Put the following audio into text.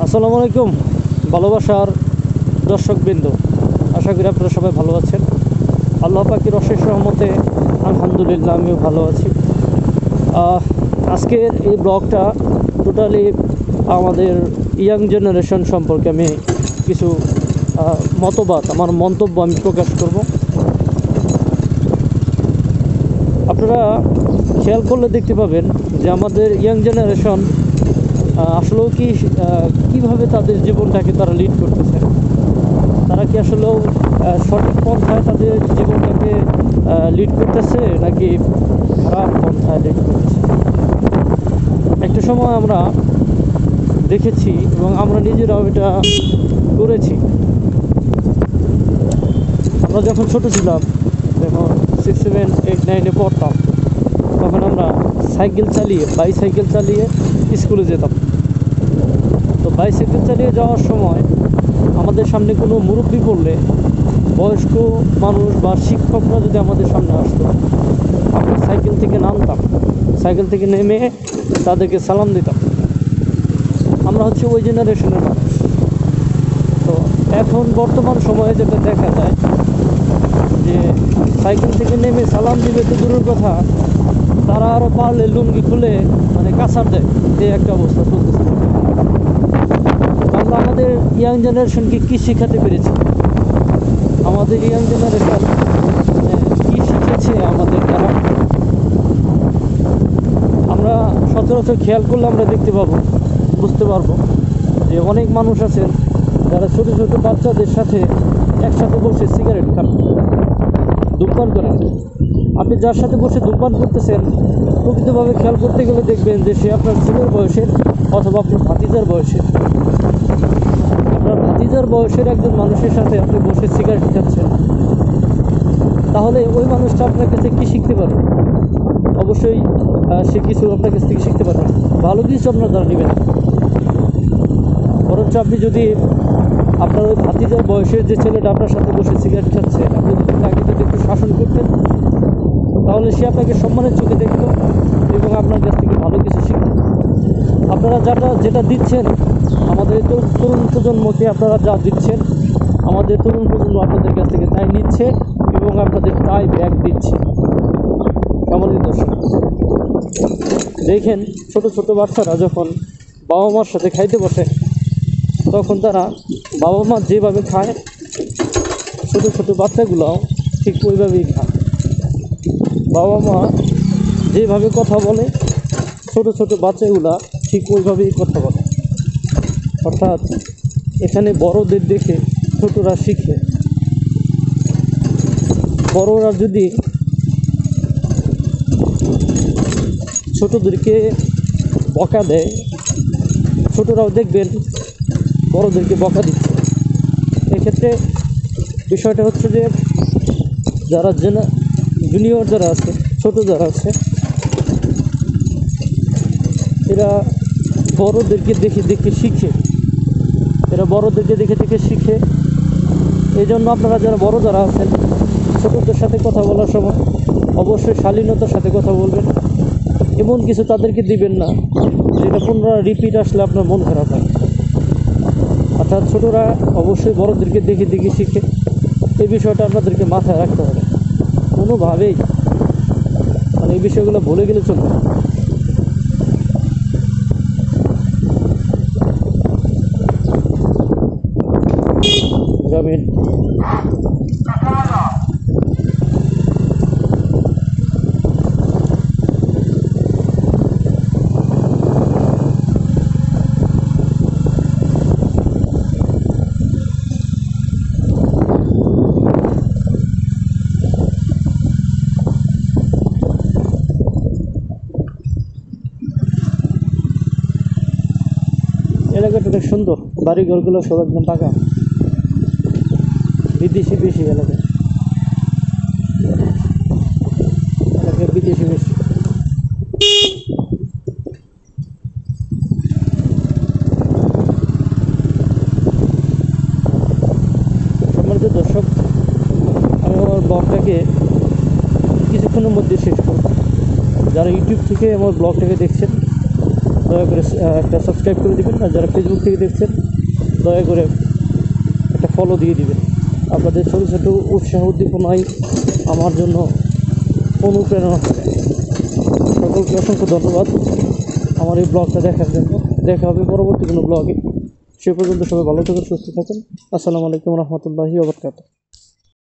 আসসালামু আলাইকুম ভালোবাসার দর্শকবৃন্দ, আশা করি আপনারা সবাই ভালো আছেন। আল্লাহ পাকের অশেষ রহমতে আলহামদুলিল্লাহ আমিও ভালো আছি। আজকের এই ব্লগটা টোটালি আমাদের ইয়াং জেনারেশন সম্পর্কে আমি কিছু মতবাদ, আমার মন্তব্য আমি প্রকাশ করব। আপনারা খেয়াল করলে দেখতে পাবেন যে আমাদের ইয়াং জেনারেশন আসলেও কীভাবে তাদের জীবনটাকে তারা লিড করতেছে। তারা কি আসলেও সঠিক পন্থায় তাদের জীবনটাকে লিড করতেছে নাকি খারাপ পন্থায় লিড করতেছে। একটা সময় আমরা দেখেছি এবং আমরা নিজেরাও এটা করেছি। আমরা যখন ছোট ছিলাম, যখন 6, 7, 8, 9-এ পড়তাম, তখন আমরা বাইসাইকেল চালিয়ে স্কুলে যেতাম। তো বাইসাইকেল চালিয়ে যাওয়ার সময় আমাদের সামনে কোনো মুরব্বি পড়লে, বয়স্ক মানুষ বা শিক্ষকরা যদি আমাদের সামনে আসতো, আমরা সাইকেল থেকে নামতাম, সাইকেল থেকে নেমে তাদেরকে সালাম দিতাম। আমরা হচ্ছে ওই জেনারেশনের মানুষ। তো এখন বর্তমান সময়ে যেটা দেখা যায় যে সাইকেল থেকে নেমে সালাম দিবে তো দূরের কথা, তারা আরও পারলে লুঙ্গি খুলে কাছাড় দেয়, এই একটা অবস্থা চলতেছে। আমরা আমাদের ইয়াং জেনারেশনকে কী শেখাতে পেরেছি? আমাদের ইয়াং জেনারেশন কী শিখেছে আমাদের দ্বারা? আমরা সচরাচর খেয়াল করলে আমরা বুঝতে পারবো যে অনেক মানুষ আছেন যারা ছোটো ছোটো বাচ্চাদের সাথে একসাথে বসে সিগারেট খান, ধূমপান করেন। আপনি যার সাথে বসে ধূমপান করতেছেন, প্রকৃতভাবে খেয়াল করতে গেলে দেখবেন যে সে আপনার ছেলের বয়সের অথবা আপনার ভাতিজার বয়সের। আপনার ভাতিজার বয়সের একজন মানুষের সাথে আপনি বসে সিগারেট খাচ্ছেন, তাহলে ওই মানুষটা আপনার কাছে কী শিখতে পারবে? অবশ্যই সে কিছু আপনার কাছ থেকে শিখতে পারবে, ভালো কিছু আপনার দ্বারা নেবেন। বরঞ্চ আপনি যদি আপনার ওই ভাতিজার বয়সের যে ছেলেটা আপনার সাথে বসে সিগারেট খাচ্ছে, আপনি যদি তাকে যদি একটু শাসন করতেন, তাহলে সে আপনাকে সম্মানের চোখে দেখত এবং আপনার কাছ থেকে ভালো কিছু শিখত। আপনারা যেটা দিচ্ছেন আমাদের তরুণ প্রজন্মকে, আপনারা যা দিচ্ছেন আমাদের তরুণ প্রজন্ম আপনাদের কাছ থেকে তাই নিচ্ছে এবং আপনাদের তাই ব্যাক দিচ্ছে। সম্মানিত দর্শক, দেখেন ছোট ছোট বাচ্চারা যখন বাবা মার সাথে খাইতে বসে, তখন তারা বাবা মা যেভাবে খায়, ছোটো ছোটো বাচ্চাগুলোও ঠিক ওইভাবেই খায়। বাবা মা যেভাবে কথা বলে, ছোটো ছোটো বাচ্চাগুলা ঠিক ওইভাবেই কথা বলে। অর্থাৎ এখানে বড়দের দেখে ছোটরা শিখে। বড়রা যদি ছোটদেরকে বকা দেয়, ছোটরাও দেখবেন বড়দেরকে বকা দিচ্ছে। এক্ষেত্রে বিষয়টা হচ্ছে যে যারা জুনিয়র যারা আছে, ছোট যারা আছে, এরা বড়দেরকে দেখে দেখে শিখে, এই জন্য আপনারা যারা বড় যারা আছেন, ছোটদের সাথে কথা বলার সময় অবশ্যই শালীনতার সাথে কথা বলবেন। এমন কিছু তাদেরকে দিবেন না যেটা পুনরায় রিপিট আসলে আপনার মন খারাপ হয়। অর্থাৎ ছোটরা অবশ্যই বড়দেরকে দেখে দেখে শিখে, এই বিষয়টা আপনাদেরকে মাথায় রাখতে হবে। কোনোভাবেই এই বিষয়গুলো ভুলে গেলে চলবে না। যাবেন এলাকাটা অনেক সুন্দর, বাড়িঘরগুলো সব একদম পাকা, বিদেশি বেশি এলাকায় বিদেশি বেশি। সম্মানিত দর্শক, আমি আমার ব্লগটাকে কিছুক্ষণের মধ্যে শেষ করব। যারা ইউটিউব থেকে আমার ব্লগটাকে দেখছেন দয়া করে একটা সাবস্ক্রাইব করে দিবেন, আর যারা ফেসবুক থেকে দেখছেন দয়া করে একটা ফলো দিয়ে দিবেন। আপনাদের ছোটো ছোটো উৎসাহ উদ্দীপনাই আমার জন্য অনুপ্রেরণা করে। সকলকে অসংখ্য ধন্যবাদ আমার এই ব্লগটা দেখার জন্য। দেখা হবে পরবর্তী কোনো ব্লগে। সে পর্যন্ত সবাই ভালো থাকুন, সুস্থ থাকুন। আসসালামু আলাইকুম রহমতুল্লাহি ওয়া বারাকাতুহু।